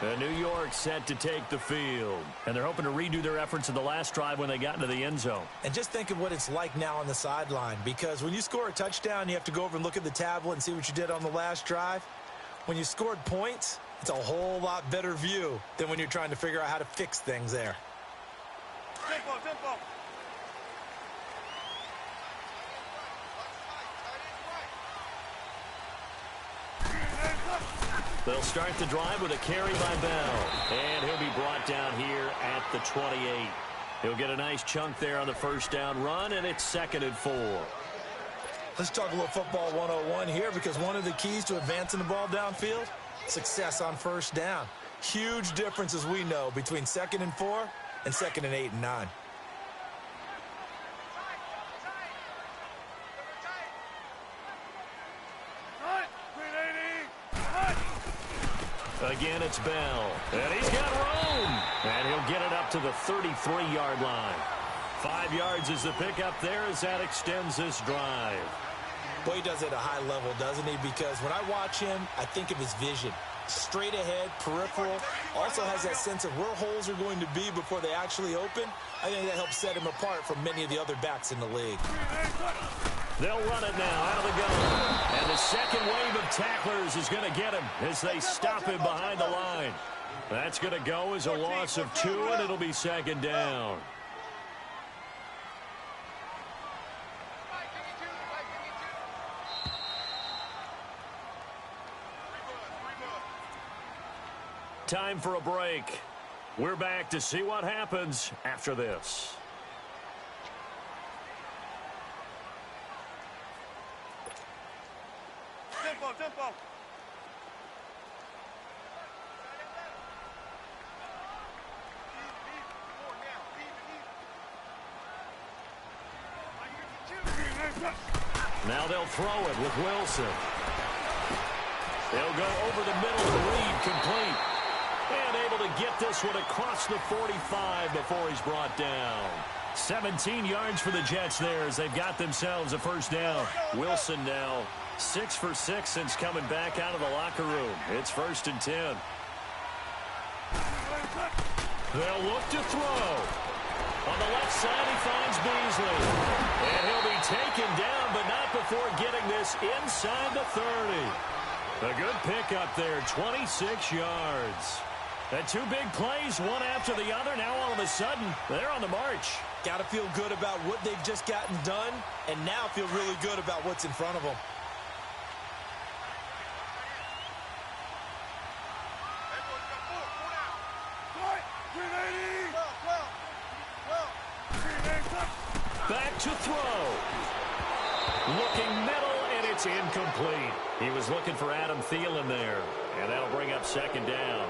[SPEAKER 1] And New York set to take the field. And they're hoping to redo their efforts in the last drive when they got into the end zone.
[SPEAKER 2] And just think of what it's like now on the sideline. Because when you score a touchdown, you have to go over and look at the tablet and see what you did on the last drive. When you scored points, it's a whole lot better view than when you're trying to figure out how to fix things there.
[SPEAKER 3] Tempo, tempo.
[SPEAKER 1] They'll start the drive with a carry by Bell. And he'll be brought down here at the 28. He'll get a nice chunk there on the 1st down run, and it's 2nd and 4.
[SPEAKER 2] Let's talk a little football 101 here, because one of the keys to advancing the ball downfield, success on 1st down. Huge difference, as we know, between 2nd and 4 and 2nd and 8 and 9.
[SPEAKER 1] Again, it's Bell. And he's got room. And he'll get it up to the 33-yard line. 5 yards is the pickup there as that extends this drive.
[SPEAKER 2] Boy, he does it at a high level, doesn't he? Because when I watch him, I think of his vision. Straight ahead, peripheral. Also has that sense of where holes are going to be before they actually open. I think that helps set him apart from many of the other backs in the league.
[SPEAKER 1] They'll run it now out of the gun. And the second wave of tacklers is going to get him as they stop him behind the line. That's going to go as a loss of 2, and it'll be second down. Time for a break. We're back to see what happens after this.
[SPEAKER 3] Tempo, tempo.
[SPEAKER 1] Now they'll throw it with Wilson. They'll go over the middle to Reed, complete. And able to get this one across the 45 before he's brought down. 17 yards for the Jets there as they've got themselves a first down. Wilson now 6 for 6 since coming back out of the locker room. It's 1st and 10. They'll look to throw. On the left side, he finds Beasley. And he'll be taken down, but not before getting this inside the 30. A good pickup there, 26 yards. And 2 big plays, one after the other. Now all of a sudden, they're on the march.
[SPEAKER 2] Got to feel good about what they've just gotten done, and now feel really good about what's in front of them.
[SPEAKER 1] Back to throw. Looking middle, and it's incomplete. He was looking for Adam Thielen there, and that'll bring up second down.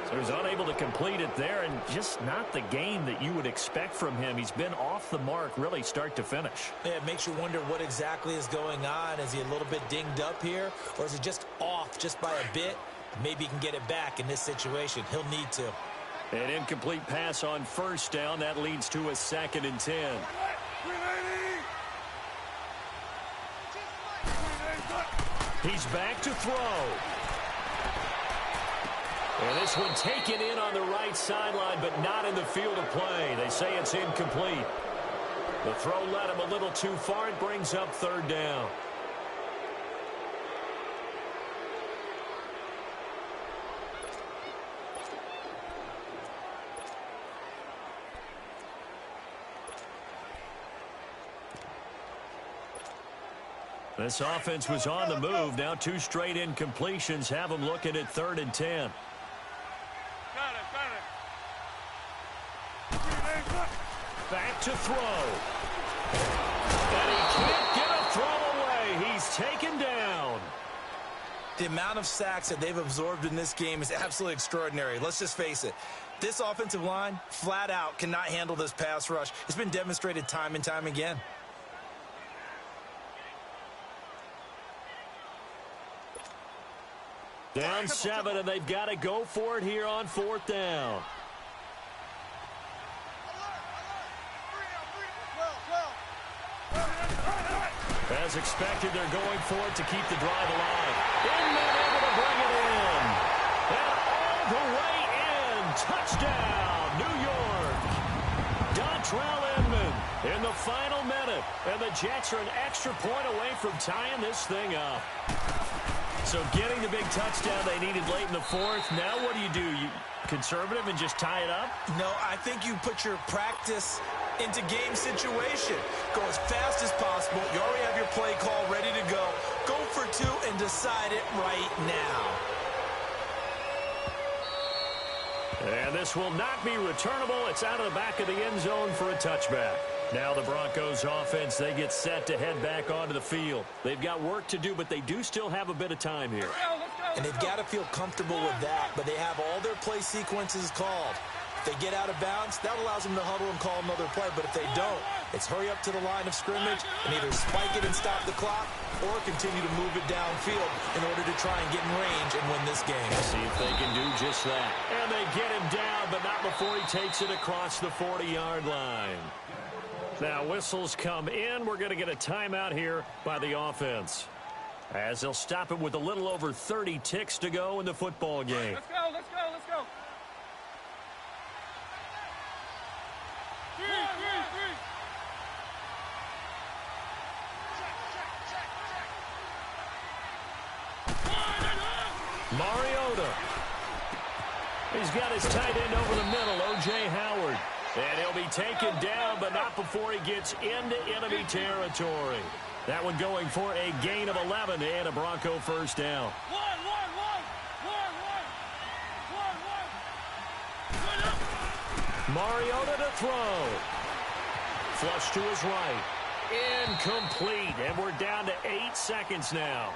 [SPEAKER 1] So he's unable to complete it there, and just not the game that you would expect from him. He's been off the mark, really start to finish.
[SPEAKER 2] Yeah, it makes you wonder what exactly is going on. Is he a little bit dinged up here, or is it just off just by a bit? Maybe he can get it back in this situation. He'll need to.
[SPEAKER 1] An incomplete pass on first down. That leads to a 2nd and 10. He's back to throw. And this one taken in on the right sideline, but not in the field of play. They say it's incomplete. The throw led him a little too far. It brings up 3rd down. This offense was on the move. Now 2 straight incompletions have them looking at 3rd and 10. Back to throw. And he can't get a throw away. He's taken down.
[SPEAKER 2] The amount of sacks that they've absorbed in this game is absolutely extraordinary. Let's just face it. This offensive line, flat out, cannot handle this pass rush. It's been demonstrated time and time again.
[SPEAKER 1] Down 7, and they've got to go for it here on 4th down. As expected, they're going for it to keep the drive alive. Inman able to bring it in. And all the way in. Touchdown, New York. Dontrell Inman in the final minute. And the Jets are an extra point away from tying this thing up. So getting the big touchdown they needed late in the 4th. Now what do? You conservative and just tie it up?
[SPEAKER 2] No, I think you put your practice into game situation. Go as fast as possible. You already have your play call ready to go. Go for 2 and decide it right now.
[SPEAKER 1] And this will not be returnable. It's out of the back of the end zone for a touchback. Now the Broncos offense, they get set to head back onto the field. They've got work to do, but they do still have a bit of time here.
[SPEAKER 2] And they've got to feel comfortable with that, but they have all their play sequences called. If they get out of bounds, that allows them to huddle and call another play, but if they don't, it's hurry up to the line of scrimmage and either spike it and stop the clock or continue to move it downfield in order to try and get in range and win this game.
[SPEAKER 1] See if they can do just that. And they get him down, but not before he takes it across the 40-yard line. Now whistles come in. We're going to get a timeout here by the offense, as they'll stop it with a little over 30 ticks to go in the football game.
[SPEAKER 3] Let's go, let's go, let's go. 3.
[SPEAKER 1] Mariota. He's got his tight end over the middle, O.J. Howard. And he'll be taken down, but not before he gets into enemy territory. That one going for a gain of 11 and a Bronco first down. Mariota to throw. Flush to his right. Incomplete, and we're down to 8 seconds now.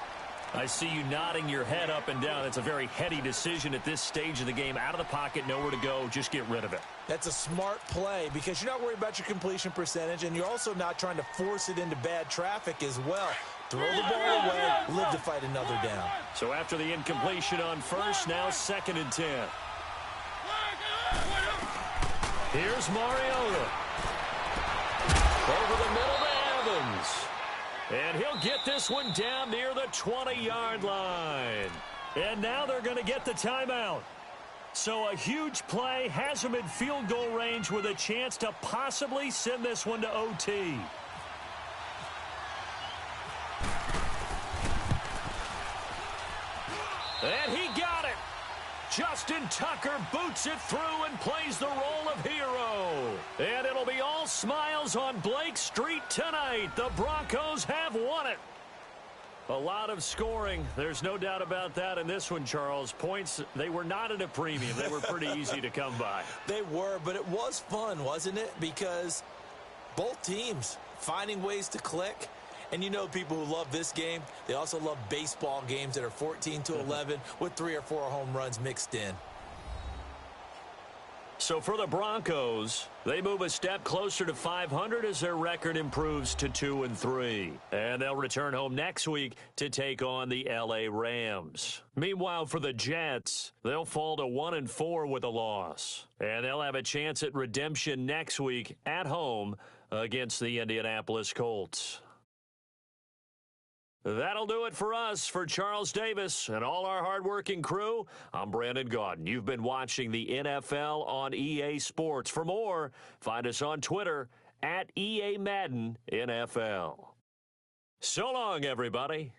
[SPEAKER 1] I see you nodding your head up and down. It's a very heady decision at this stage of the game. Out of the pocket, nowhere to go. Just get rid of it.
[SPEAKER 2] That's a smart play because you're not worried about your completion percentage, and you're also not trying to force it into bad traffic as well. Throw the ball away, live to fight another down.
[SPEAKER 1] So after the incompletion on first, now 2nd and 10. Here's Mariota. Over the middle to Evans. And he'll get this one down near the 20-yard line. And now they're going to get the timeout. So a huge play has him in field goal range with a chance to possibly send this one to OT. And he got it. Justin Tucker boots it through and plays the role of hero. And it'll be all smiles on Blake Street tonight. The Broncos have won it. A lot of scoring. There's no doubt about that in this one, Charles. Points, they were not at a premium. They were pretty easy to come by.
[SPEAKER 2] They were, but it was fun, wasn't it? Because both teams finding ways to click. And you know people who love this game, they also love baseball games that are 14-11 with 3 or 4 home runs mixed in.
[SPEAKER 1] So for the Broncos, they move a step closer to 500 as their record improves to 2-3. And they'll return home next week to take on the L.A. Rams. Meanwhile, for the Jets, they'll fall to 1-4 with a loss. And they'll have a chance at redemption next week at home against the Indianapolis Colts. That'll do it for us. For Charles Davis and all our hardworking crew, I'm Brandon Gaudin. You've been watching the NFL on EA Sports. For more, find us on Twitter at EA Madden NFL. So long, everybody.